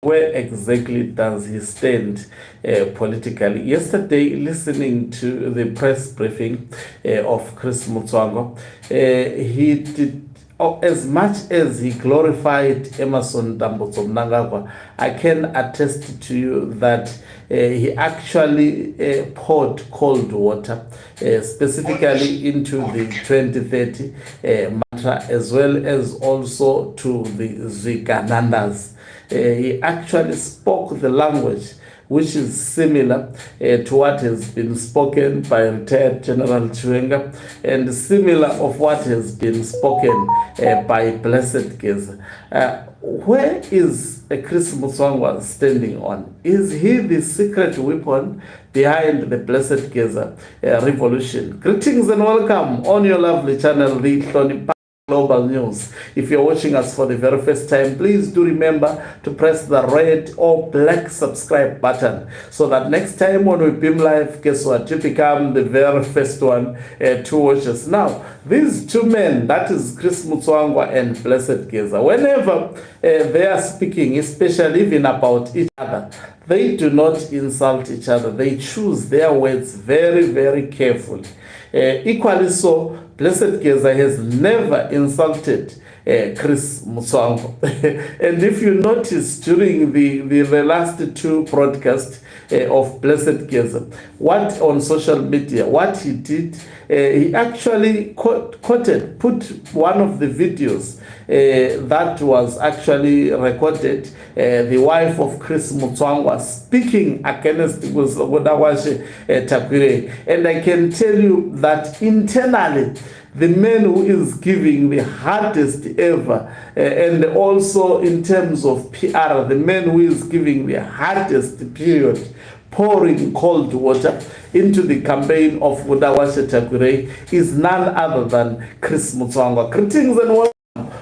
where exactly does he stand politically? Yesterday, listening to the press briefing of Chris Mutsvanga, he did, as much as he glorified Emerson Mnangagwa, I can attest to you that he actually poured cold water, specifically into the 2030 mantra, as well as also to the Ziganandas. He actually spoke the language which is similar to what has been spoken by retired General Mutango, and similar of what has been spoken by Blessed Geza. Where is Chris Mutsvanga standing on? Is he the secret weapon behind the Blessed Geza revolution? Greetings and welcome on your lovely channel, the Global News. If you're watching us for the very first time, please do remember to press the red or black subscribe button so that next time when we beam live, guess what? You become the very first one to watch us. Now, these two men, that is Chris Mutsvanga and Blessed Geza, whenever they are speaking, especially even about each other, they do not insult each other. They choose their words very, very carefully. Equally so, Blessed Geza has never insulted Chris Mutsvanga. And if you notice during the last two broadcasts of Blessed Geza, what on social media, what he did, he actually put one of the videos that was actually recorded, the wife of Chris Mutsvanga speaking against Godawashe Takwire. And I can tell you that internally, the man who is giving the hardest ever, and also in terms of PR, the man who is giving the hardest period, pouring cold water into the campaign of Godawashe Takwire, is none other than Chris Mutsvanga. Greetings and welcome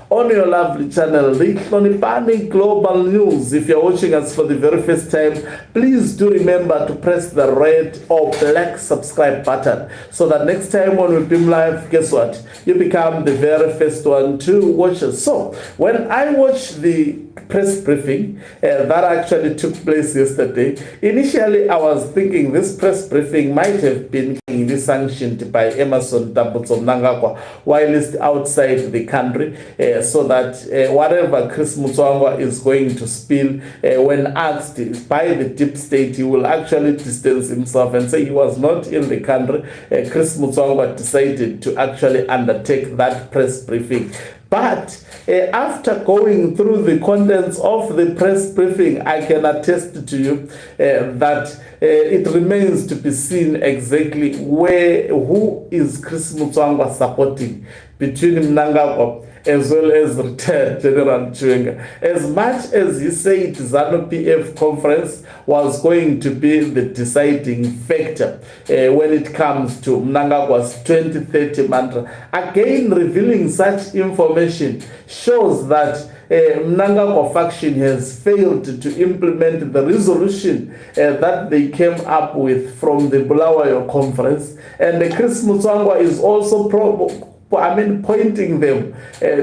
on your lovely channel, the Global News. If you're watching us for the very first time, please do remember to press the red or black subscribe button so that next time when we beam live, guess what? You become the very first one to watch us. So, when I watched the press briefing that actually took place yesterday, initially I was thinking this press briefing might have been sanctioned by Emerson Mnangagwa while he's outside the country, so that whatever Chris Mutsvanga is going to spill, when asked by the deep state, he will actually distance himself and say he was not in the country. Chris Mutsvanga decided to actually undertake that press briefing. But after going through the contents of the press briefing, I can attest to you that it remains to be seen exactly who is Chris Mutsvanga supporting between Mnangagwa as well as retired General Mutango. As much as he said ZANU-PF conference was going to be the deciding factor when it comes to Mnangagwa's 2030 mantra, again revealing such information shows that Mnangagwa faction has failed to implement the resolution that they came up with from the Bulawayo conference, and Chris Mutsvanga is also pointing them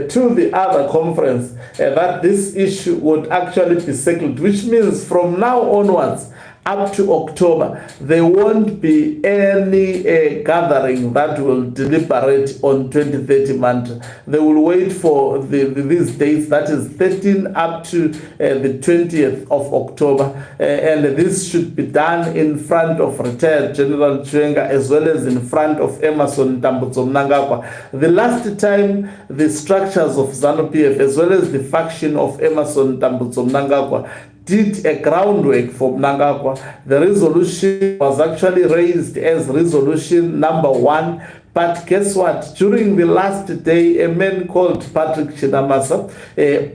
to the other conference that this issue would actually be settled, which means from now onwards up to October, there won't be any gathering that will deliberate on 2030 mantra. They will wait for these dates, that is 13 up to the 20th of October, and this should be done in front of retired General Mutango as well as in front of Emerson Mnangagwa. The last time the structures of ZANU-PF as well as the faction of Emerson Mnangagwa did a groundwork for Mnangagwa, the resolution was actually raised as resolution number 1. But guess what? During the last day, a man called Patrick Chinamasa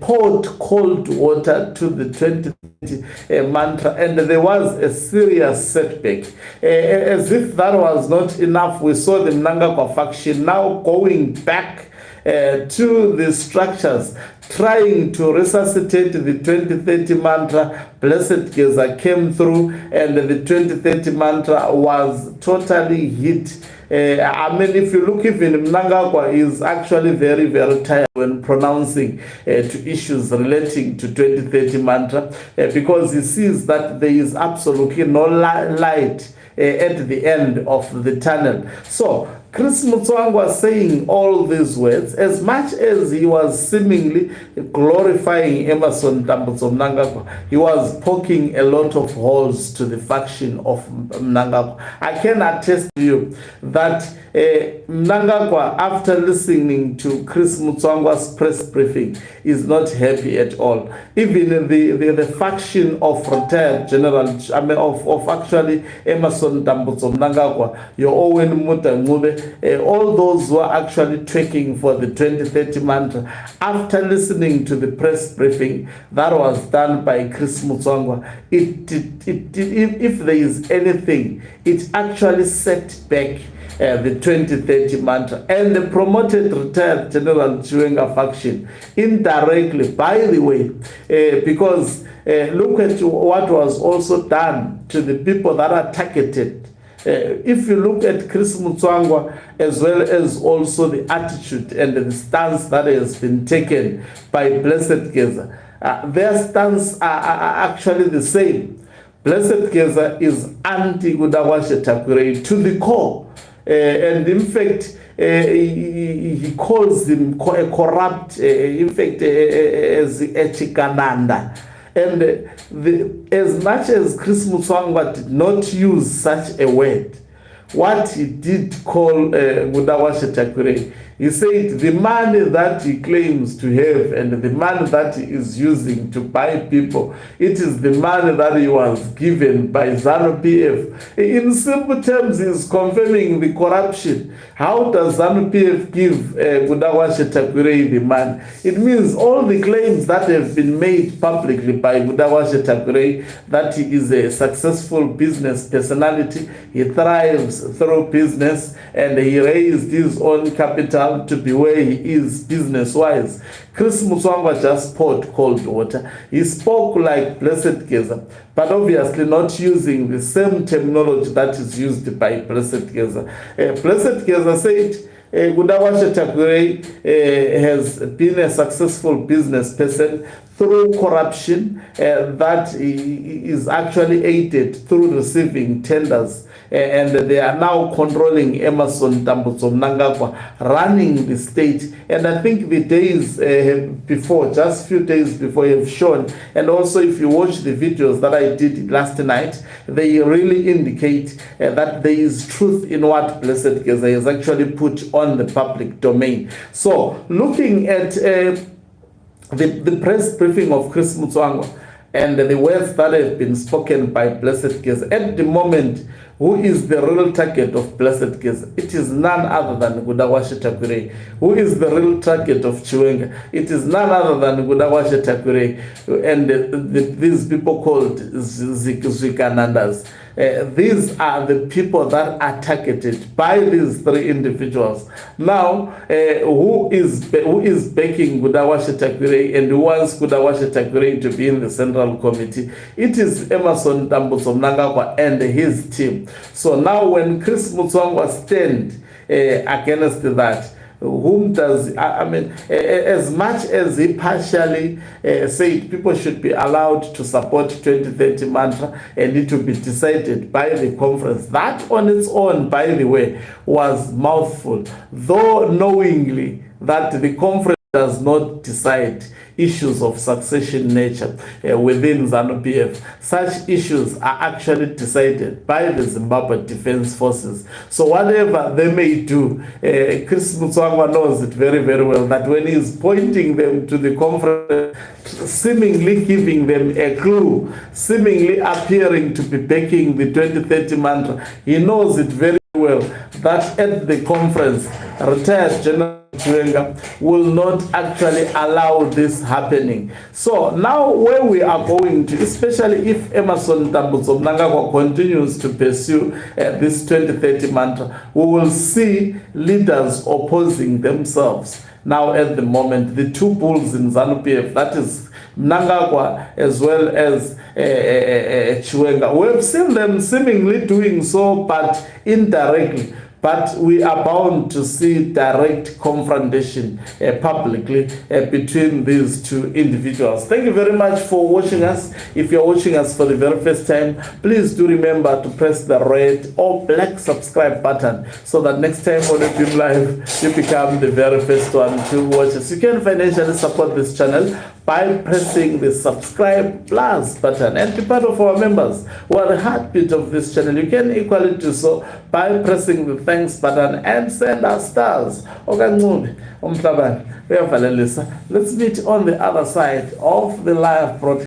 poured cold water to the 2030 mantra, and there was a serious setback. As if that was not enough, we saw the Mnangagwa faction now going back to the structures trying to resuscitate the 2030 mantra. Blessed Geza came through, and the 2030 mantra was totally hit. I mean, if you look, even Mnangagwa is actually very, very tired when pronouncing to issues relating to 2030 mantra, because he sees that there is absolutely no light at the end of the tunnel. So Chris Mutsvanga was saying all these words, as much as he was seemingly glorifying Emerson Mnangagwa, he was poking a lot of holes to the faction of Mnangagwa. I can attest to you that Mnangagwa, after listening to Chris Mutsvanga's press briefing, is not happy at all. Even the faction of retired general, I mean, of actually Emerson Mnangagwa, your Owen Mutango, all those who are actually tracking for the 2030 mantra, after listening to the press briefing that was done by Chris Mutsvanga, if there is anything, it actually set back the 2030 mantra and the promoted retired General Chiwenga faction indirectly, by the way, because look at what was also done to the people that are targeted. If you look at Chris Mutsvanga, as well as also the attitude and the stance that has been taken by Blessed Geza, their stance are actually the same. Blessed Geza is anti-Gudawashe Takurei to the core. And in fact, he calls him a corrupt, in fact, as Echikananda. And as much as Chris Mutsvanga did not use such a word, what he did call Gudawashe Takurei, he said the money that he claims to have and the money that he is using to buy people, it is the money that he was given by ZANU-PF. In simple terms, he is confirming the corruption. How does ZANU-PF give Gudawashe Takurei the money? It means all the claims that have been made publicly by Gudawashe Takurei, that he is a successful business personality, he thrives through business, and he raised his own capital to be where he is business-wise. Chris Mutsvanga just poured cold water. He spoke like Blessed Geza, but obviously not using the same terminology that is used by Blessed Geza. Blessed Geza said, Gudawashe Takurei has been a successful business person through corruption that is actually aided through receiving tenders, and they are now controlling Emerson Mnangagwa, running the state. And I think the days before, just few days before, have shown, and also if you watch the videos that I did last night, they really indicate that there is truth in what Blessed Geza has actually put on the public domain. So looking at the press briefing of Chris Mutsvanga and the words that have been spoken by Blessed Geza, at the moment, who is the real target of Blessed Geza? It is none other than Gudawashe Takurei. Who is the real target of Chiwenga? It is none other than Gudawashe Takurei and these people called Zikanandas. These are the people that are targeted by these three individuals. Now, who is backing Gudawashe Takurei and who wants Gudawashe Takurei to be in the Central Committee? It is Emerson Mnangagwa and his team. So now when Chris Mutsvanga stands against that, whom does, I mean, as much as he partially said people should be allowed to support 2030 mantra and it will be decided by the conference, that on its own, by the way, was mouthful, though knowingly that the conference does not decide issues of succession nature within ZANU-PF. Such issues are actually decided by the Zimbabwe Defense Forces. So whatever they may do, Chris Mutsvanga knows it very, very well, that when he is pointing them to the conference, seemingly giving them a clue, seemingly appearing to be backing the 2030 mantra, he knows it very well that at the conference, retired General Chiwenga will not actually allow this happening. So now where we are going to, especially if Emerson Mnangagwa continues to pursue this 2030 mantra, we will see leaders opposing themselves. Now at the moment, the two bulls in ZANU-PF, that is Mnangagwa as well as Chiwenga, we have seen them seemingly doing so, but indirectly. But we are bound to see direct confrontation publicly between these two individuals. Thank you very much for watching us. If you're watching us for the very first time, please do remember to press the red or black subscribe button so that next time when we do live, you become the very first one to watch us. You can financially support this channel by pressing the subscribe plus button and be part of our members who are the heartbeat of this channel. You can equally do so by pressing the thanks button and send us stars. Let's meet on the other side of the live broadcast.